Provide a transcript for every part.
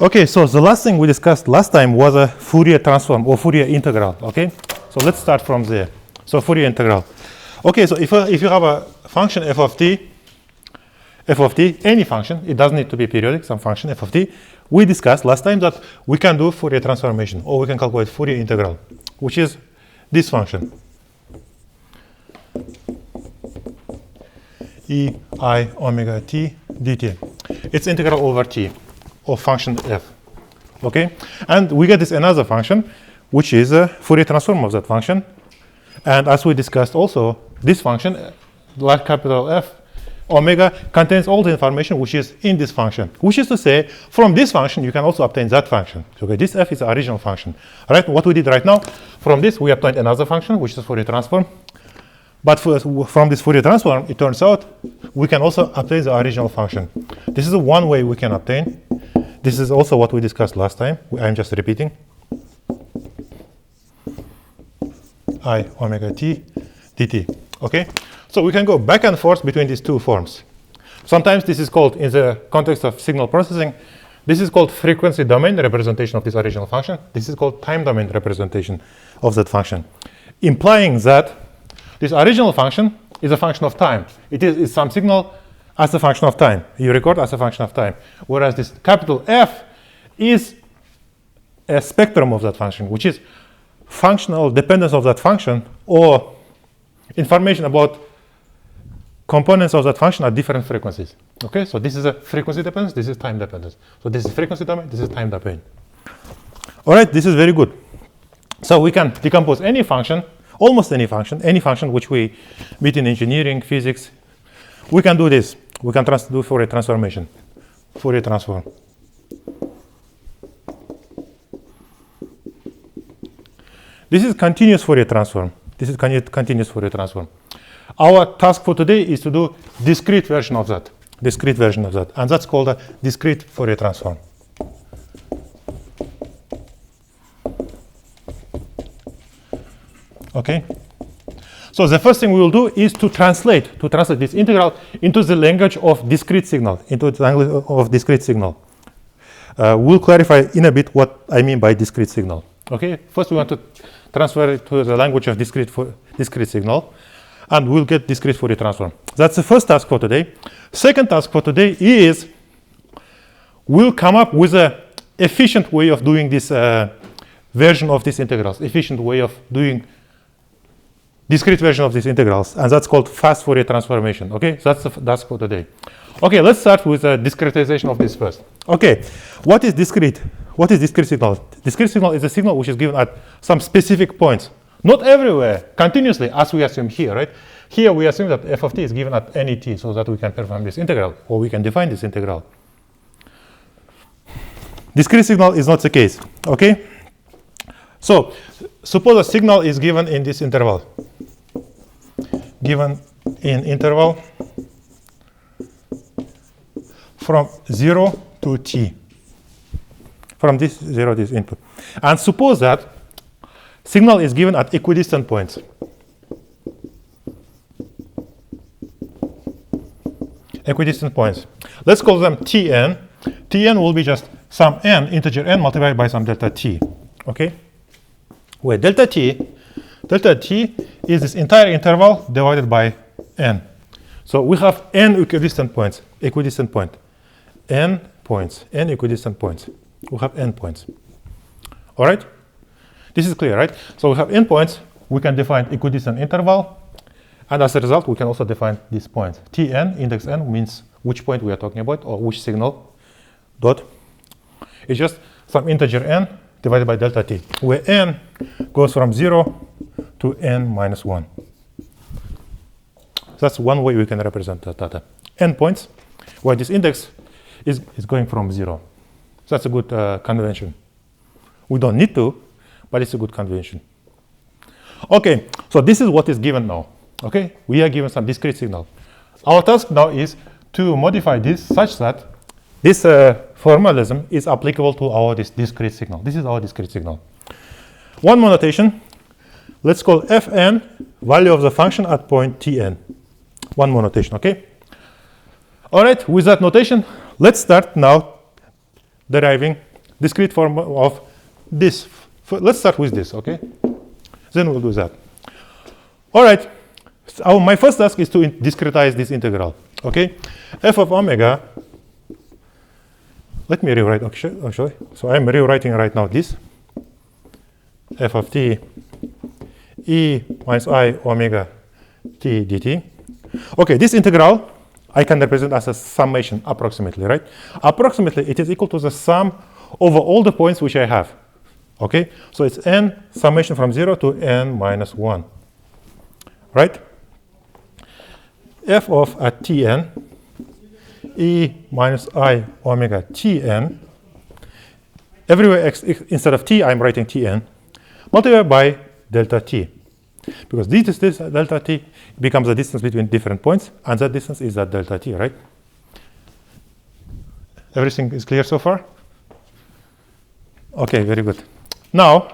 Okay, so the last thing we discussed last time was a Fourier transform or Fourier integral. Okay, so let's start from there. So Fourier integral. Okay, so if you have a function f of t, any function, it doesn't need to be periodic, some function f of t, we discussed last time that we can do Fourier transformation, or we can calculate Fourier integral, which is this function, e I omega t dt. It's integral over t of function f. Okay, and we get this another function, which is a Fourier transform of that function. And as we discussed also, this function, like capital F omega, contains all the information which is in this function. Which is to say, from this function, you can also obtain that function. Okay, this f is the original function. Right? What we did right now, from this, we obtained another function, which is Fourier transform. But from this Fourier transform, it turns out we can also obtain the original function. This is the one way we can obtain. This is also what we discussed last time. I'm just repeating. I omega t dt. Okay, so we can go back and forth between these two forms. Sometimes this is called, in the context of signal processing, this is called frequency domain representation of this original function. This is called time domain representation of that function, implying that this original function is a function of time. It is some signal as a function of time. You record as a function of time. Whereas this capital F is a spectrum of that function, which is functional dependence of that function or information about components of that function at different frequencies. Okay, so this is a frequency dependence, this is time dependence. So this is frequency domain, this is time domain. All right, this is very good. So we can decompose any function, almost any function which we meet in engineering, physics. We can do this. We can do Fourier transformation, Fourier transform. This is continuous Fourier transform. This is continuous Fourier transform. Our task for today is to do discrete version of that. And that's called a discrete Fourier transform. Okay. So the first thing we will do is to translate this integral into the language of discrete signal, We'll clarify in a bit what I mean by discrete signal. Okay. First, we want to transfer it to the language of discrete signal, and we'll get discrete Fourier transform. That's the first task for today. Second task for today is we'll come up with an efficient way of doing this version of these integrals, efficient way of doing discrete version of these integrals, and that's called fast Fourier transformation. Okay, that's the task for today. Okay, let's start with the discretization of this first. Okay, what is discrete? What is discrete signal? Discrete signal is a signal which is given at some specific points, not everywhere, continuously, as we assume here, right? Here we assume that f of t is given at any t, so that we can perform this integral, or we can define this integral. Discrete signal is not the case. Okay, so suppose a signal is given in this interval. Given in interval from 0 to t. From this 0 to this input. And suppose that signal is given at equidistant points. Equidistant points. Let's call them Tn. Tn will be just some n, integer n, multiplied by some delta t. Okay? Where delta t is this entire interval divided by n. So we have n equidistant points, n equidistant points. We have n points. All right? This is clear, right? So we have n points. We can define equidistant interval. And as a result, we can also define these points. Tn, index n, means which point we are talking about, or which signal dot. It's just some integer n divided by delta t, where n goes from 0 to n minus 1. That's one way we can represent that data. N points, where this index is going from 0. So that's a good convention. We don't need to, but it's a good convention. Okay, so this is what is given now. Okay, we are given some discrete signal. Our task now is to modify this such that this formalism is applicable to this discrete signal. This is our discrete signal. One more notation. Let's call fn value of the function at point tn. One more notation, okay? All right, with that notation, let's start now deriving discrete form of this. Let's start with this, okay? Then we'll do that. All right. So my first task is to discretize this integral, okay? F of omega. Let me rewrite, actually. So I'm rewriting right now this. F of t e minus I omega t dt. Okay, this integral I can represent as a summation approximately, right? Approximately, it is equal to the sum over all the points which I have. Okay, so it's n summation from 0 to n minus 1, right? F of at tn e minus I omega tn. Everywhere instead of t, I'm writing tn, multiplied by delta t. Because this delta t becomes the distance between different points, and that distance is that delta t, right? Everything is clear so far? Okay, very good. Now,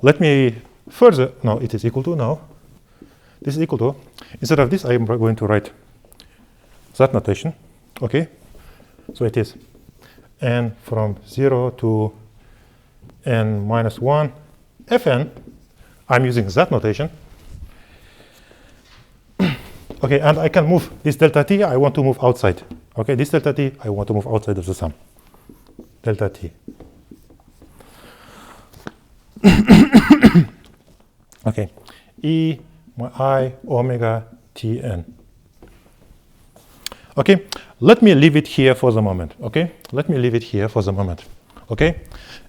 let me further, no, it is equal to, no. This is equal to, instead of this, I am going to write that notation, okay? So it is n from 0 to n minus 1 fn. I'm using that notation. Okay, and I can move this delta t, I want to move outside. Okay, this delta t, I want to move outside of the sum. Delta t. Okay, e I omega tn. Okay, let me leave it here for the moment. Okay, let me leave it here for the moment. Okay,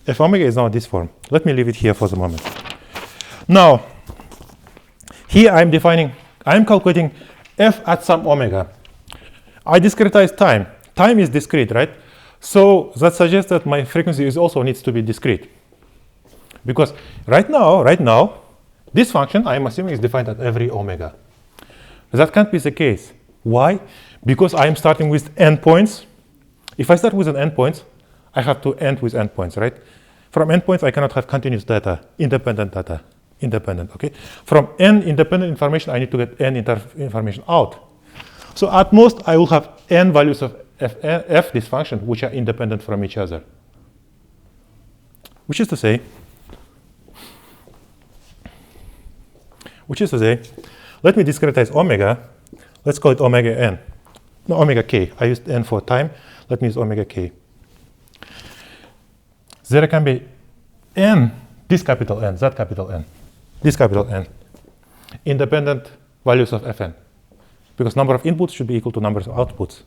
if omega is now this form, let me leave it here for the moment. Now, here I'm calculating f at some omega. I discretize time. Time is discrete, right? So that suggests that my frequency also needs to be discrete. Because right now, this function, I'm assuming, is defined at every omega. That can't be the case. Why? Because I'm starting with n points. If I start with an n points, I have to end with n points, right? From n points, I cannot have continuous data, independent data. Independent, okay? From n independent information, I need to get n information out. So at most, I will have n values of f this function, which are independent from each other. Which is to say, let me discretize omega. Let's call it omega n. No, omega k. I used n for time. Let me use omega k. There can be n, this capital N, that capital N, this capital N, independent values of fn. Because number of inputs should be equal to numbers of outputs.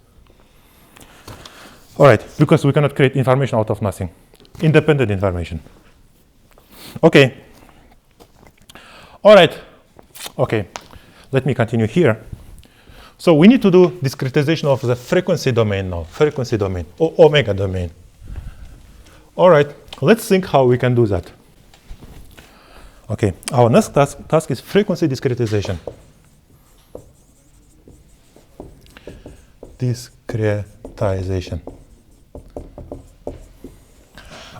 All right, because we cannot create information out of nothing. Independent information. Okay. All right. Okay. Let me continue here. So we need to do discretization of the frequency domain now. Frequency domain, or omega domain. All right. Let's think how we can do that. Okay. Our next task is frequency discretization. Discretization.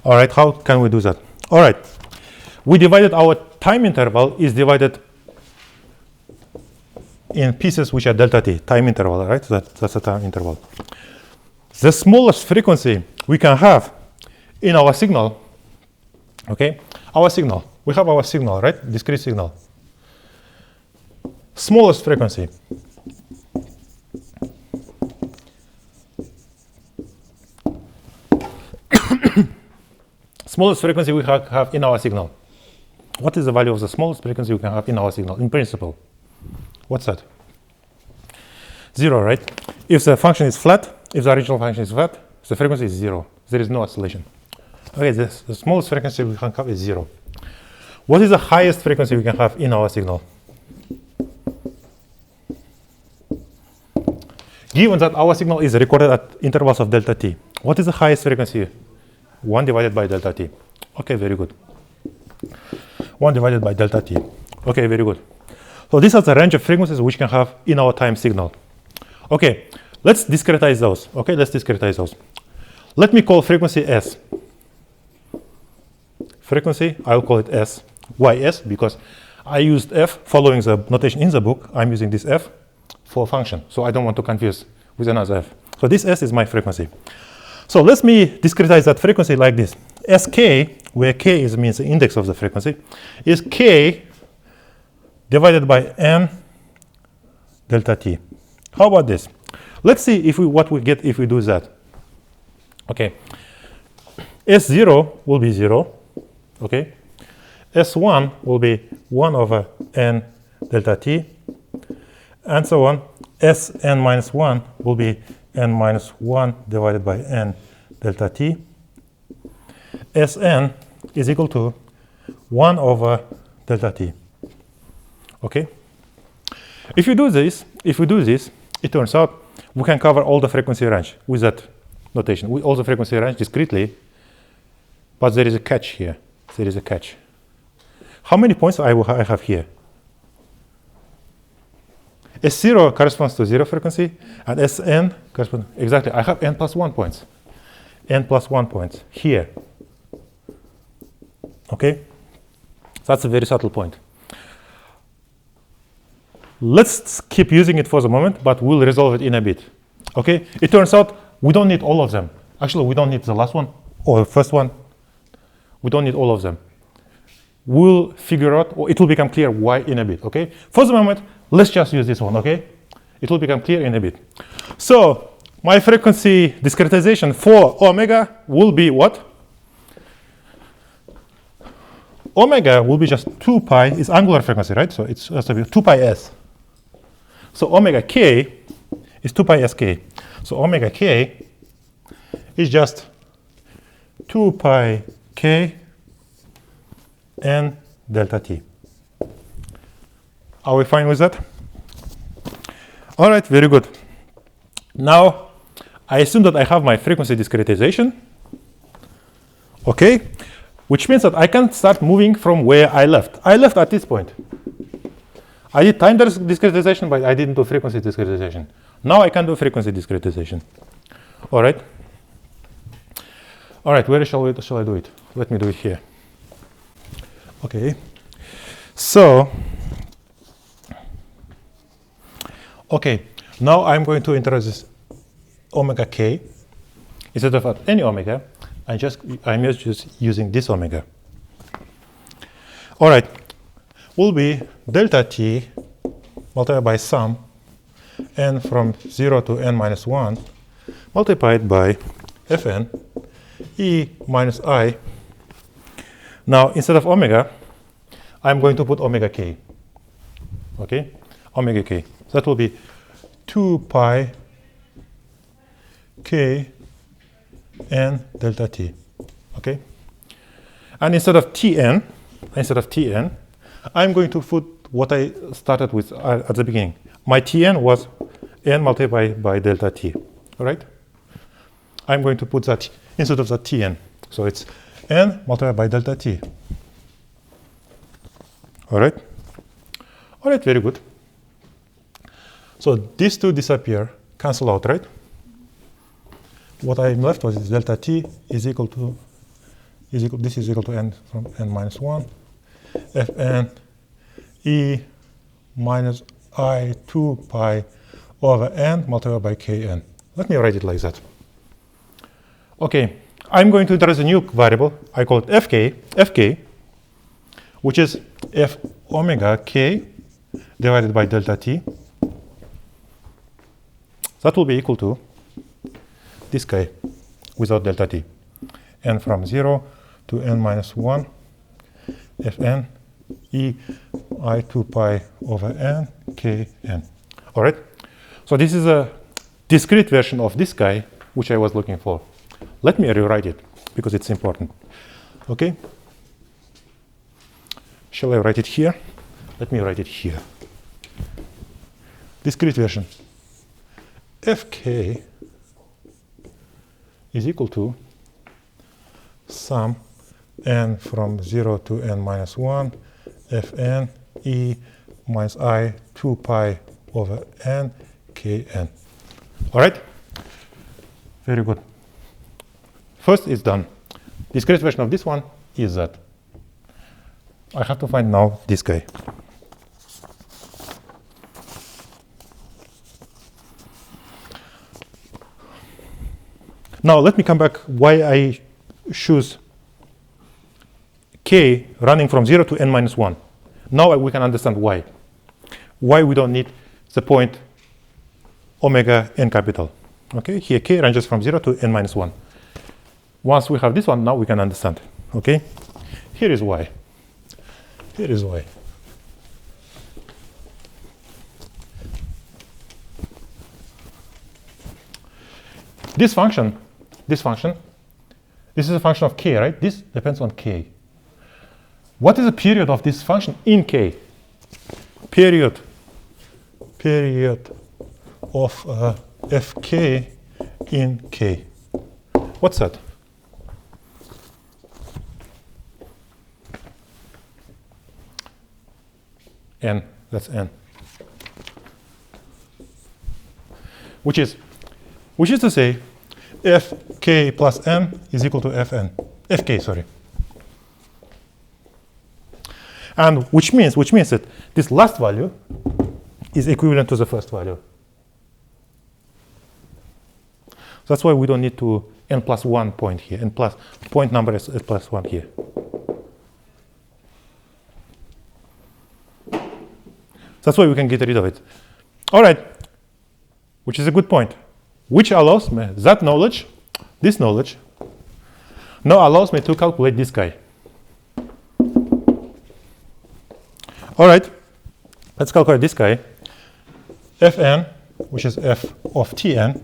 All right, how can we do that? All right, we divided our time interval is divided in pieces which are delta t, time interval, right? That's a time interval. The smallest frequency we can have in our signal, okay? Our signal, we have our signal, right? Discrete signal. Smallest frequency. Smallest frequency we have in our signal. What is the value of the smallest frequency we can have in our signal, in principle? What's that? 0, right? If the function is flat, if the original function is flat, the frequency is 0. There is no oscillation. Okay, the smallest frequency we can have is 0. What is the highest frequency we can have in our signal? Given that our signal is recorded at intervals of delta t, what is the highest frequency? 1 divided by delta t. Okay, very good. 1 divided by delta t. Okay, very good. So these are the range of frequencies which can have in our time signal. Okay, let's discretize those. Okay, let's discretize those. Let me call frequency S. Frequency, I'll call it S. Why S? Because I used F following the notation in the book. I'm using this F for function, so I don't want to confuse with another F. So this S is my frequency. So let me discretize that frequency like this. Sk, where k means the index of the frequency, is k divided by n delta t. How about this? Let's see if what we get if we do that. Okay. S0 will be 0. Okay. S1 will be 1 over n delta t, and so on. Sn minus 1 will be n minus 1 divided by n delta t. Sn is equal to 1 over delta t. Okay? If we do this, it turns out we can cover all the frequency range with that notation. All the frequency range discretely, but there is a catch here. There is a catch. How many points I have here? S0 corresponds to 0 frequency, and Sn corresponds exactly. I have n plus 1 points. N plus 1 points here. Okay? That's a very subtle point. Let's keep using it for the moment, but we'll resolve it in a bit. Okay? It turns out we don't need all of them. Actually, we don't need the last one or the first one. We don't need all of them. We'll figure out, or it will become clear why in a bit. Okay? For the moment, let's just use this one. Okay? It will become clear in a bit. So my frequency discretization for omega will be what? Omega will be just 2 pi is angular frequency, right? So it's has to be 2 pi s. So omega k is 2 pi sk. So omega k is just 2 pi k n delta t. Are we fine with that? All right, very good. Now, I assume that I have my frequency discretization. Okay, which means that I can start moving from where I left. I left at this point. I did time discretization, but I didn't do frequency discretization. Now I can do frequency discretization. All right. All right, where shall I do it? Let me do it here. Okay. So, okay, now I'm going to introduce omega k. Instead of at any omega, I'm just using this omega. All right, will be delta t multiplied by sum n from 0 to n minus 1 multiplied by fn e minus I. Now, instead of omega, I'm going to put omega k. Okay, omega k. So that will be 2 pi k n delta t. Okay, and instead of tn, I'm going to put what I started with at the beginning. My tn was n multiplied by delta t. All right, I'm going to put that instead of the tn. So it's n multiplied by delta t. All right, very good. So these two disappear, cancel out, right? What I'm left with is delta t is equal to n from n minus 1 fn e minus I 2 pi over n multiplied by kn. Let me write it like that. Okay, I'm going to introduce a new variable. I call it fk, which is f omega k divided by delta t. That will be equal to this guy without delta t. N from 0 to n minus 1 fn e I 2 pi over n kn. All right? So this is a discrete version of this guy, which I was looking for. Let me rewrite it, because it's important. Okay? Shall I write it here? Let me write it here. Discrete version. Fk is equal to sum n from 0 to n minus 1 fn e minus I 2 pi over n kn. All right? Very good. First is done. Discrete version of this one is that. I have to find now this guy. Now let me come back why I choose k running from 0 to n minus 1. Now we can understand why. Why we don't need the point omega n capital. Okay, here k ranges from 0 to n minus 1. Once we have this one, now we can understand. Okay, here is why. Here is why. This function, this is a function of k, right? This depends on k. What is the period of this function in k? Period of fk in k. What's that? N, that's n. Which is to say, fk plus n is equal to fn. Fk, sorry. And which means that this last value is equivalent to the first value. That's why we don't need to n plus 1 point here. N plus point number is plus 1 here. That's why we can get rid of it. All right, which is a good point. Which allows me that knowledge, this knowledge, now allows me to calculate this guy. All right, let's calculate this guy. Fn, which is f of Tn,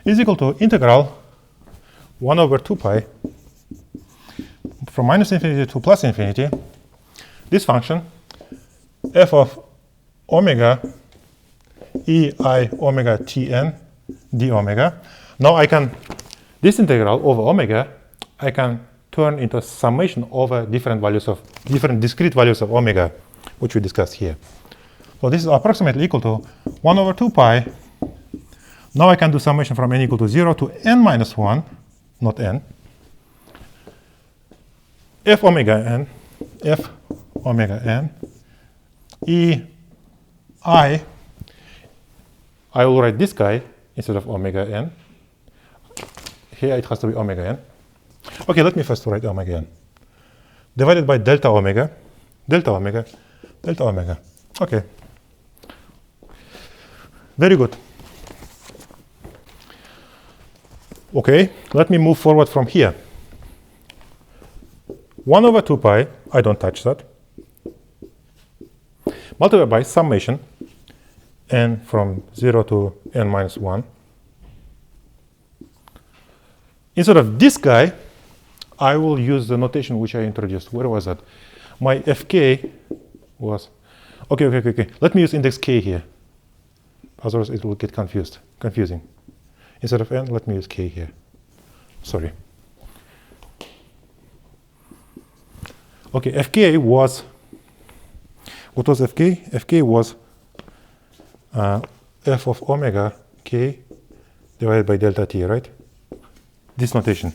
is equal to integral 1 over 2 pi from minus infinity to plus infinity. This function, f of omega ei omega Tn d omega. Now I can, this integral over omega, I can turn into a summation over different discrete values of omega, which we discussed here. So this is approximately equal to 1 over 2 pi. Now I can do summation from n equal to 0 to n minus 1, not n, f omega n e I will write this guy instead of omega n. Here it has to be omega n. Okay, let me first write omega n. Divided by delta omega. Okay. Very good. Okay, let me move forward from here. 1 over 2 pi, I don't touch that. Multiplied by summation n from 0 to n minus 1. Instead of this guy, I will use the notation which I introduced. Where was that? My fk was, okay. Let me use index k here. Otherwise it will get confusing. Instead of n, let me use k here. Sorry. Okay, fk was, what was fk? Fk was f of omega k divided by delta t, right? This notation.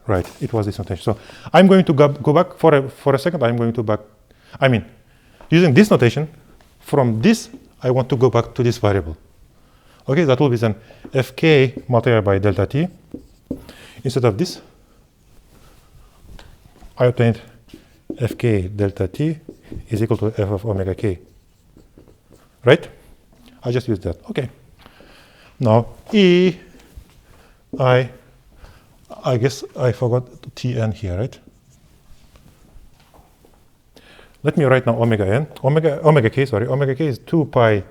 Right, it was this notation. So I'm going to go back for a second. Using this notation, from this, I want to go back to this variable. Okay, that will be then fk multiplied by delta t. Instead of this, I obtained fk delta t is equal to f of omega k. Right? I just used that. Okay. Now, I guess I forgot Tn here, right? Let me write now omega n. Omega k is 2 pi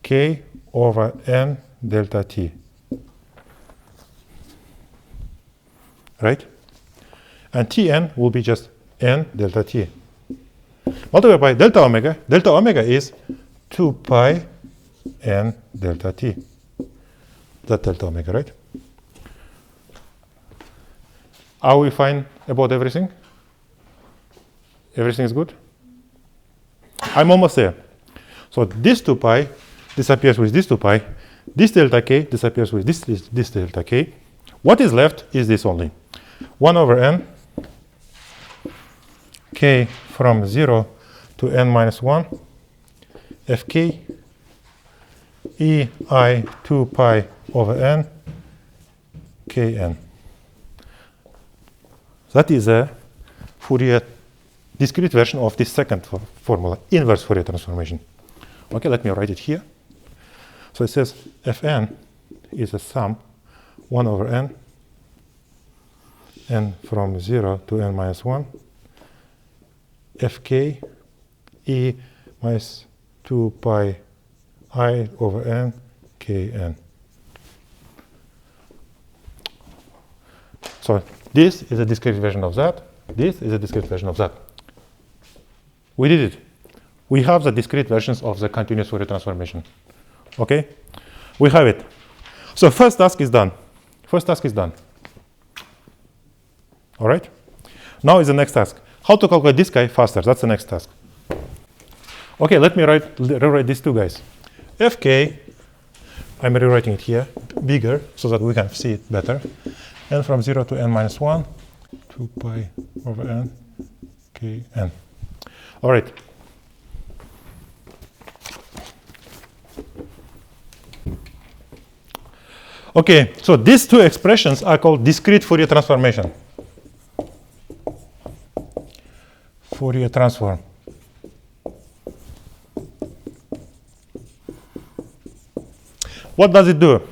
k over n delta t. Right? And Tn will be just n delta t. Multiplied by delta omega. Delta omega is 2 pi n delta t. That's delta omega, right? Are we fine about everything? Everything is good? I'm almost there. So this 2 pi disappears with this 2 pi. This delta k disappears with this delta k. What is left is this only. 1 over n k from 0 to n minus 1 fk ei 2 pi over n Kn. That is a Fourier discrete version of this second formula, inverse Fourier transformation. Okay, let me write it here. So it says Fn is a sum 1 over n from 0 to n minus 1, Fk e minus 2 pi I over n Kn. So this is a discrete version of that. This is a discrete version of that. We did it. We have the discrete versions of the continuous Fourier transformation. Okay? We have it. So first task is done. First task is done. All right? Now is the next task. How to calculate this guy faster? That's the next task. Okay, let me rewrite these two guys. Fk, I'm rewriting it here, bigger, so that we can see it better. N from 0 to n minus 1, 2 pi over n, Kn. All right. Okay, so these two expressions are called discrete Fourier transformation. Fourier transform. What does it do?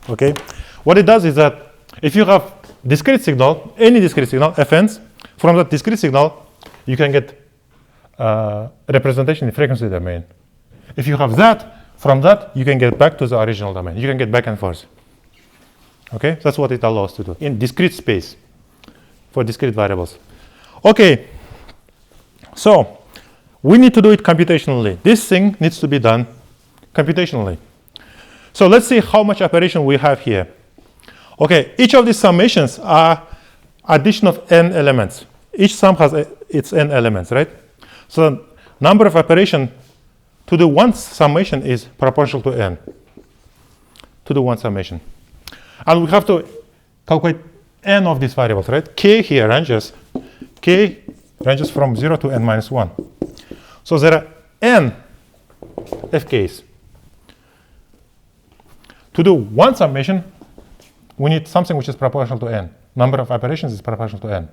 Okay, what it does is that if you have discrete signal, any discrete signal, fn's, from that discrete signal, you can get representation in frequency domain. If you have that, from that, you can get back to the original domain. You can get back and forth. Okay, that's what it allows to do in discrete space for discrete variables. Okay, so we need to do it computationally. This thing needs to be done computationally. So let's see how much operation we have here. Okay, each of these summations are addition of n elements. Each sum has its n elements, right? So the number of operation to do one summation is proportional to n. To do one summation. And we have to calculate n of these variables, right? K here ranges from 0 to n minus 1. So there are n fk's. To do one summation, we need something which is proportional to n. Number of operations is proportional to n.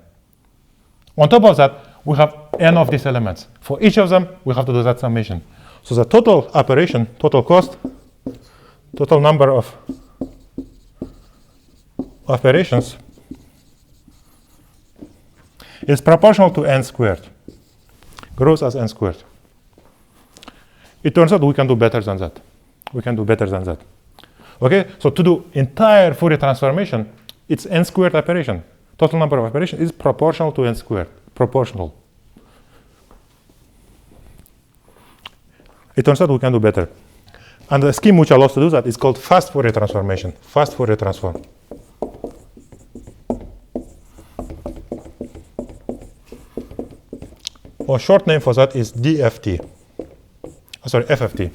On top of that, we have n of these elements. For each of them, we have to do that summation. So the total operation, total cost, total number of operations is proportional to n squared. Grows as n squared. It turns out we can do better than that. We can do better than that. Okay, so to do entire Fourier transformation, it's n squared operation. Total number of operations is proportional to n squared. Proportional. It turns out we can do better. And the scheme which allows to do that is called fast Fourier transformation. Fast Fourier transform. Or short name for that is DFT. Sorry, FFT.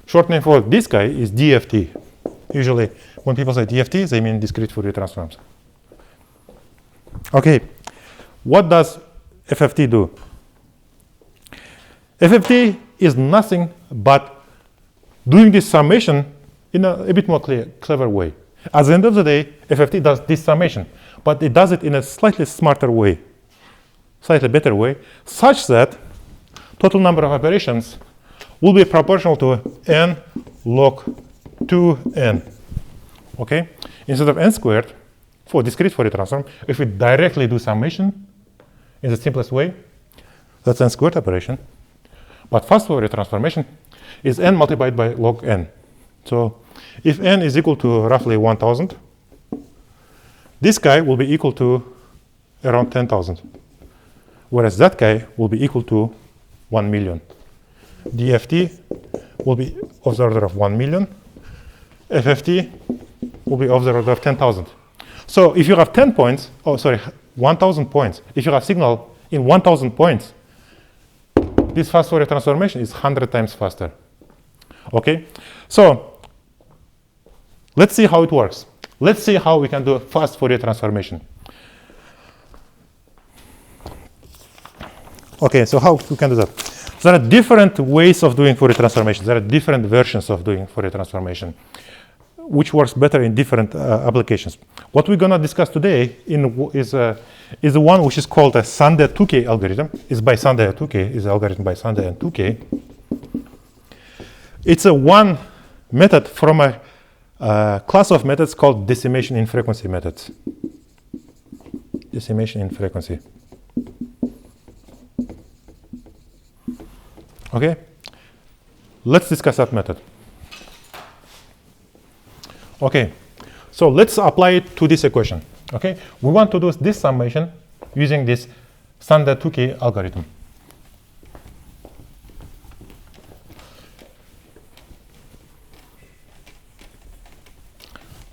Short name for this guy is DFT. Usually, when people say DFT, they mean discrete Fourier transforms. Okay, what does FFT do? FFT is nothing but doing this summation in a bit more clever way. At the end of the day, FFT does this summation, but it does it in a slightly smarter way, slightly better way, such that total number of operations will be proportional to n log 2n. Okay? Instead of n squared, for discrete Fourier transform, if we directly do summation in the simplest way, that's n squared operation. But fast Fourier transformation is n multiplied by log n. So if n is equal to roughly 1000, this guy will be equal to around 10,000. Whereas that guy will be equal to 1 million. DFT will be of the order of 1 million. FFT will be of the order of 10,000. So if you have 10 points, 1,000 points, if you have signal in 1,000 points, this fast Fourier transformation is 100 times faster. Okay? So let's see how it works. Let's see how we can do a fast Fourier transformation. Okay, so how we can do that? There are different ways of doing Fourier transformation. There are different versions of doing Fourier transformation. which works better in different applications. What we're going to discuss today is the one which is called a Sande-Tukey algorithm. It's by Sande-Tukey. It's an algorithm by Sande and Tukey. It's a one method from a class of methods called decimation in frequency methods. Decimation in frequency. Okay, let's discuss that method. Okay, so let's apply it to this equation. Okay, we want to do this summation using this Sande-Tukey algorithm.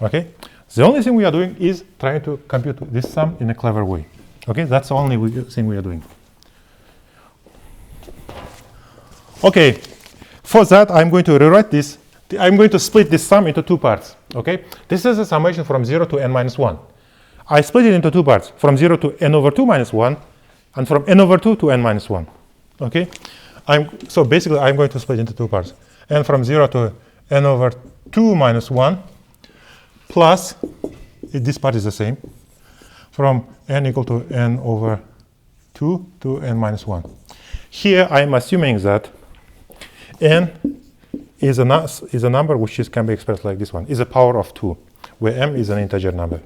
Okay, the only thing we are doing is trying to compute this sum in a clever way. Okay, that's the only thing we are doing. Okay, for that I'm going to rewrite this. I'm going to split this sum into two parts. Okay, this is a summation from 0 to n minus 1. I split it into two parts, from 0 to n over 2 minus 1, and from n over 2 to n minus 1. Okay, so basically I'm going to split into two parts, and from 0 to n over 2 minus 1, plus, this part is the same, from n equal to n over 2 to n minus 1. Here I'm assuming that n is a number which can be expressed like this one, is a power of 2, where m is an integer number.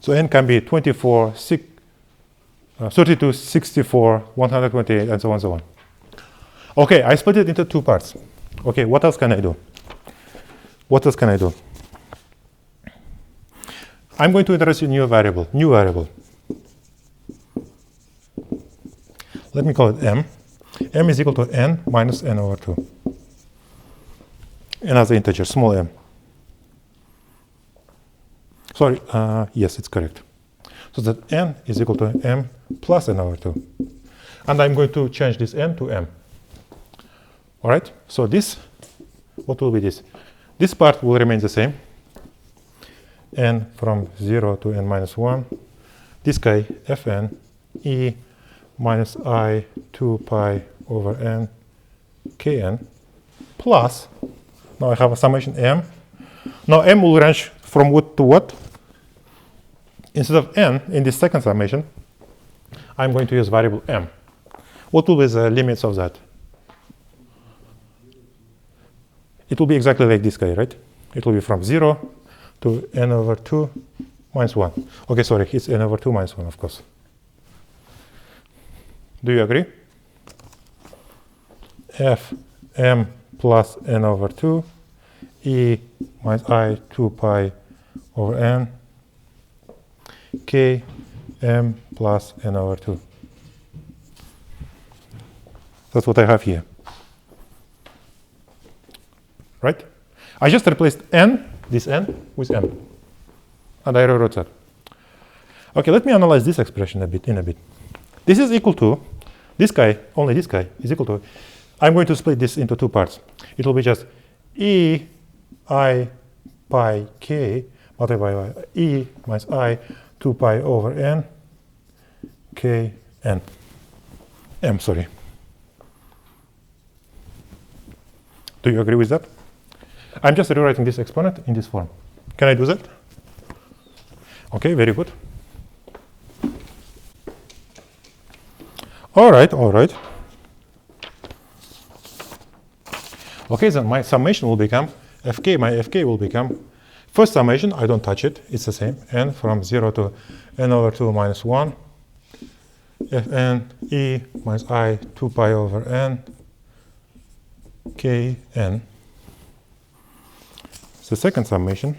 So n can be 24, 32, 64, 128, and so on and so on. Okay, I split it into two parts. Okay, what else can I do? What else can I do? I'm going to introduce a new variable. Let me call it m. M is equal to n minus n over 2. N as an integer, small m. Sorry, yes, it's correct. So that n is equal to m plus n over 2. And I'm going to change this n to m. All right, so this, what will be this? This part will remain the same. N from 0 to n minus 1. This guy, fn, e minus I 2 pi over n kn plus, now I have a summation m. Now m will range from what to what? Instead of n in this second summation, I'm going to use variable m. What will be the limits of that? It will be exactly like this guy, right? It will be from 0 to n over 2 minus 1. Okay, sorry, it's n over 2 minus 1, of course. Do you agree? F m plus n over 2 e minus I 2 pi over n k m plus n over 2. That's what I have here. Right? I just replaced n, this n, with m. And I rewrote that. Okay, let me analyze this expression in a bit. This is equal to, this guy, only this guy, is equal to, I'm going to split this into two parts. It will be just e I pi k multiplied by e minus I 2 pi over n k n. M, sorry. Do you agree with that? I'm just rewriting this exponent in this form. Can I do that? Okay, very good. All right. Okay, then my summation will become fk. My fk will become, first summation, I don't touch it, it's the same, n from 0 to n over 2 minus 1, fn e minus I 2 pi over n k n. The second summation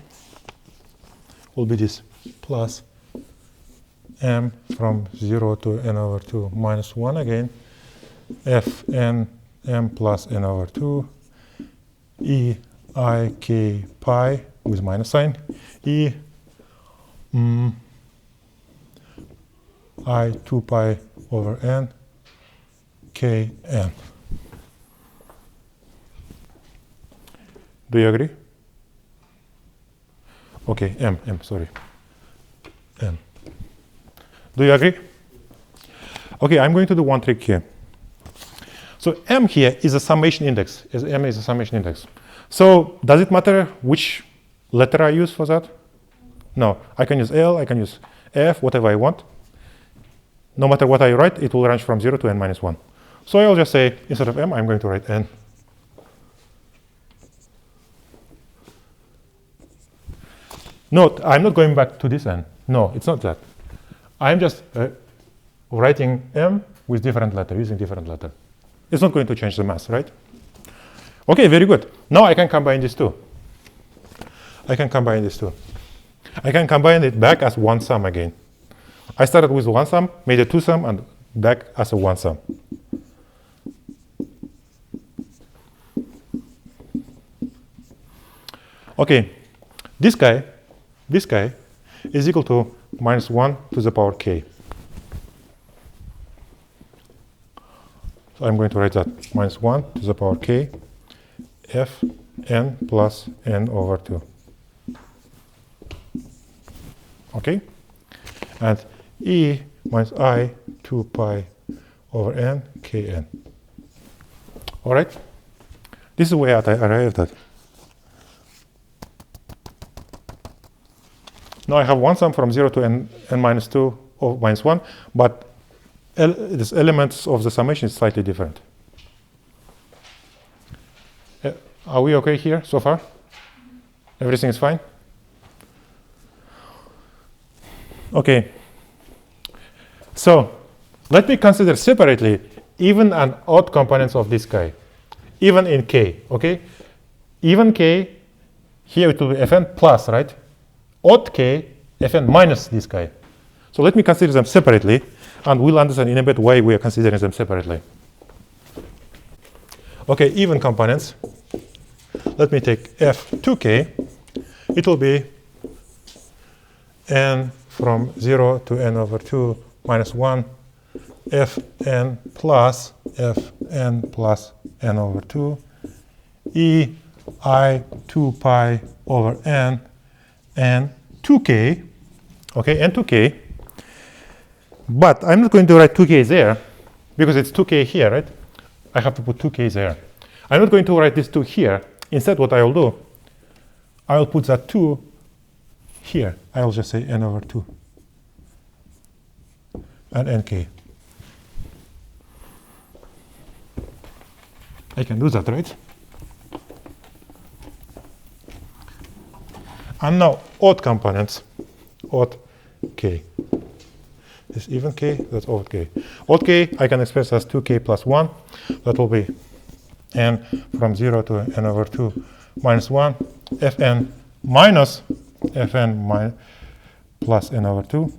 will be this plus m from 0 to n over 2 minus 1 again, fn m plus n over 2 e I k pi with minus sign e I 2 pi over n k n. Do you agree? Okay, sorry. M. Do you agree? Okay, I'm going to do one trick here. So M here is a summation index. M is a summation index. So does it matter which letter I use for that? No. I can use L, I can use F, whatever I want. No matter what I write, it will range from 0 to n minus 1. So I'll just say, instead of M, I'm going to write n. Note, I'm not going back to this n. No, it's not that. I'm just writing M with different letter, using different letter. It's not going to change the mass, right? Okay, very good. Now I can combine these two. I can combine these two. I can combine it back as one sum again. I started with one sum, made a two sum, and back as a one sum. Okay, this guy is equal to minus 1 to the power k. So I'm going to write that minus 1 to the power k f n plus n over 2. Okay? And e minus I 2 pi over n kn. All right? This is where I arrived at. Now I have one sum from 0 to n minus 2 or minus 1, but these elements of the summation is slightly different. Are we okay here so far? Everything is fine? Okay. So let me consider separately even and odd components of this guy, even in k, okay? Even k, here it will be fn plus, right? Odd k, fn minus this guy. So let me consider them separately, and we'll understand in a bit why we are considering them separately. Okay, even components. Let me take f2k. It will be n from 0 to n over 2 minus 1 fn plus n over 2 e I 2 pi over n and 2k, okay, and 2k. But I'm not going to write 2k there because it's 2k here, right? I have to put 2k there. I'm not going to write this 2 here. Instead, what I will do, I will put that 2 here. I will just say n over 2 and nk. I can do that, right? And now odd components, odd k. This even k, that's odd k. Odd k I can express as 2k plus 1. That will be n from 0 to n over 2 minus 1 fn minus fn plus n over 2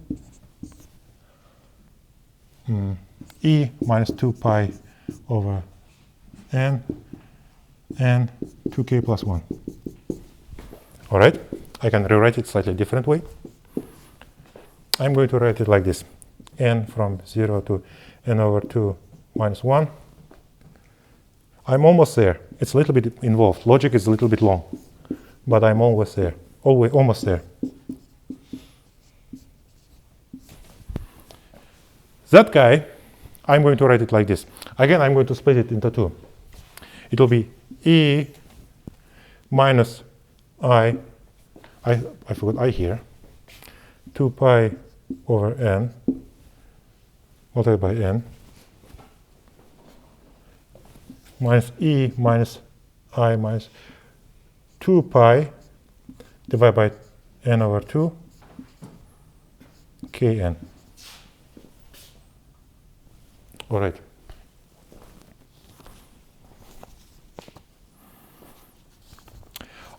e minus 2 pi over n and 2k plus 1. All right? I can rewrite it slightly different way. I'm going to write it like this. N from 0 to n over 2 minus 1. I'm almost there. It's a little bit involved. Logic is a little bit long, but I'm always there. Almost there. That guy, I'm going to write it like this. Again, I'm going to split it into two. It will be E minus I forgot I here, 2 pi over n multiplied by n minus E minus I minus 2 pi divided by n over 2 kn. All right.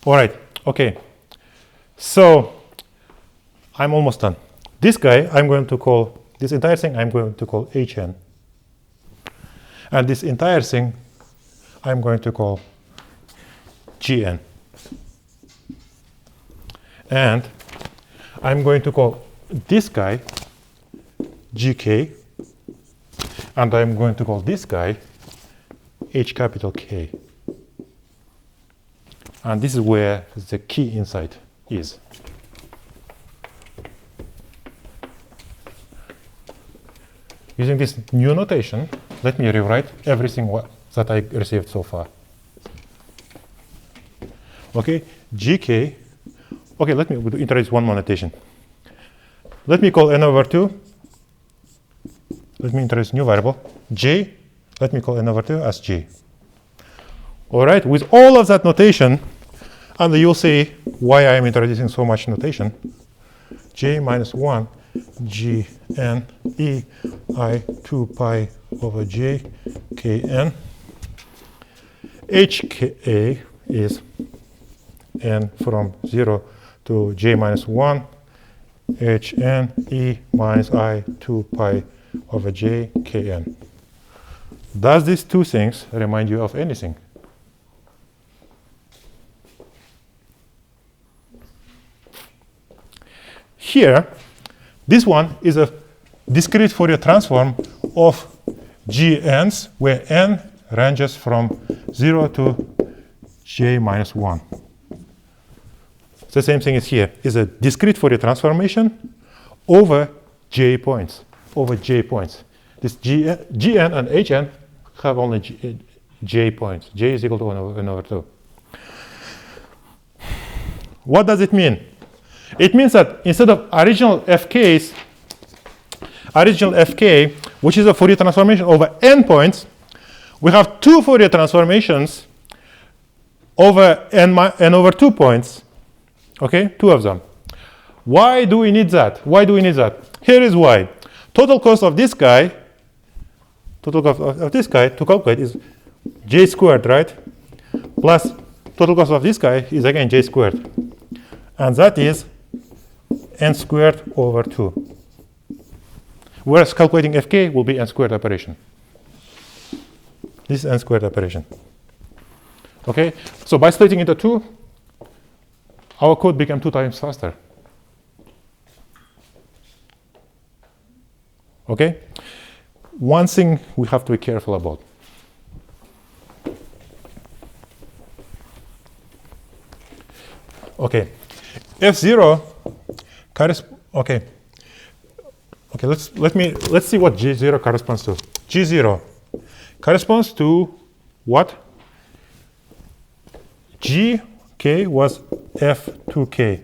All right. Okay. So I'm almost done. This guy I'm going to call, this entire thing I'm going to call Hn. And this entire thing I'm going to call Gn. And I'm going to call this guy Gk. And I'm going to call this guy H capital K. And this is where the key insight is. Using this new notation, let me rewrite everything that I received so far. Okay, gk. Okay, let me introduce one more notation. Let me call n over 2. Let me introduce new variable, j. Let me call n over 2 as j. All right, with all of that notation, and you'll see why I am introducing so much notation. J minus 1 g n e I 2 pi over j k n. hk is n from 0 to j minus 1 h n e minus I 2 pi over j k n. Does these two things remind you of anything? Here, this one is a discrete Fourier transform of GNs, where n ranges from 0 to j minus 1. The same thing is here, is a discrete Fourier transformation over j points, This Gn and Hn have only j points. J is equal to 1 over 2. What does it mean? It means that instead of original fk, which is a Fourier transformation over n points, we have two Fourier transformations over n over 2 points. Okay, two of them. Why do we need that? Here is why. Total cost of this guy, to calculate is j squared, right? Plus total cost of this guy is again j squared. And that is n squared over 2. Whereas calculating fk will be n squared operation. This is n squared operation. Okay, so by splitting into 2, our code became 2 times faster. Okay, one thing we have to be careful about. Okay, f0 okay, let's see what g0 corresponds to. G0 corresponds to what? Gk was f2k.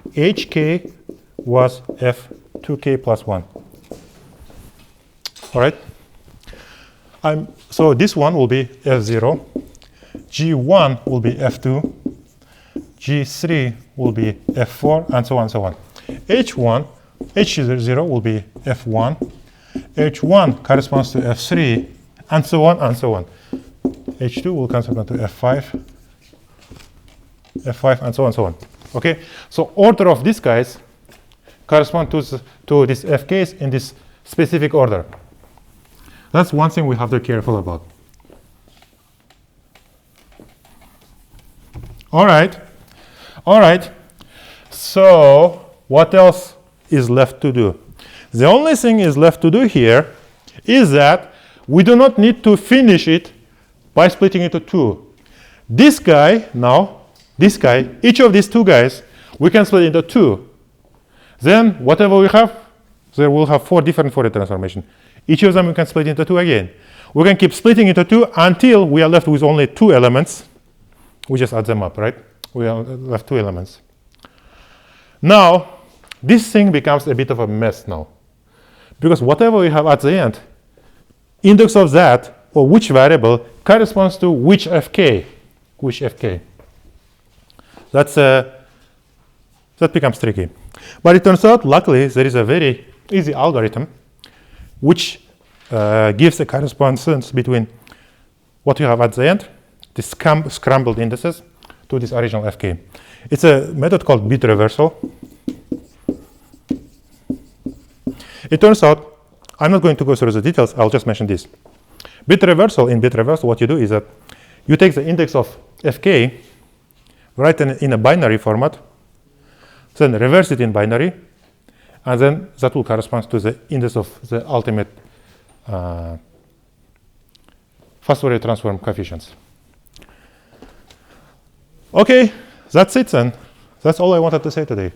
Hk was f2k plus 1. All right. So this one will be f0. G1 will be f2. G3 will be f4, and so on and so on. H0 will be f1. H1 corresponds to f3, and so on and so on. H2 will correspond to f5, and so on and so on. Okay, so order of these guys correspond to this fk's in this specific order. That's one thing we have to be careful about. All right. So what else is left to do? The only thing is left to do here is that we do not need to finish it by splitting it into 2. This guy, each of these two guys, we can split into 2. Then whatever we have, there will have 4 different Fourier transformations. Each of them we can split into 2 again. We can keep splitting into 2 until we are left with only 2 elements. We just add them up, right? We are left 2 elements. Now, this thing becomes a bit of a mess now. Because whatever we have at the end, index of that, or which variable, corresponds to which fk. That becomes tricky. But it turns out, luckily, there is a very easy algorithm which gives a correspondence between what you have at the end, the scrambled indices, to this original fk. It's a method called bit reversal. It turns out, I'm not going to go through the details, I'll just mention this. In bit reversal, what you do is that you take the index of fk, write in a binary format, then reverse it in binary, and then that will correspond to the index of the ultimate fast Fourier transform coefficients. Okay, that's it then. That's all I wanted to say today.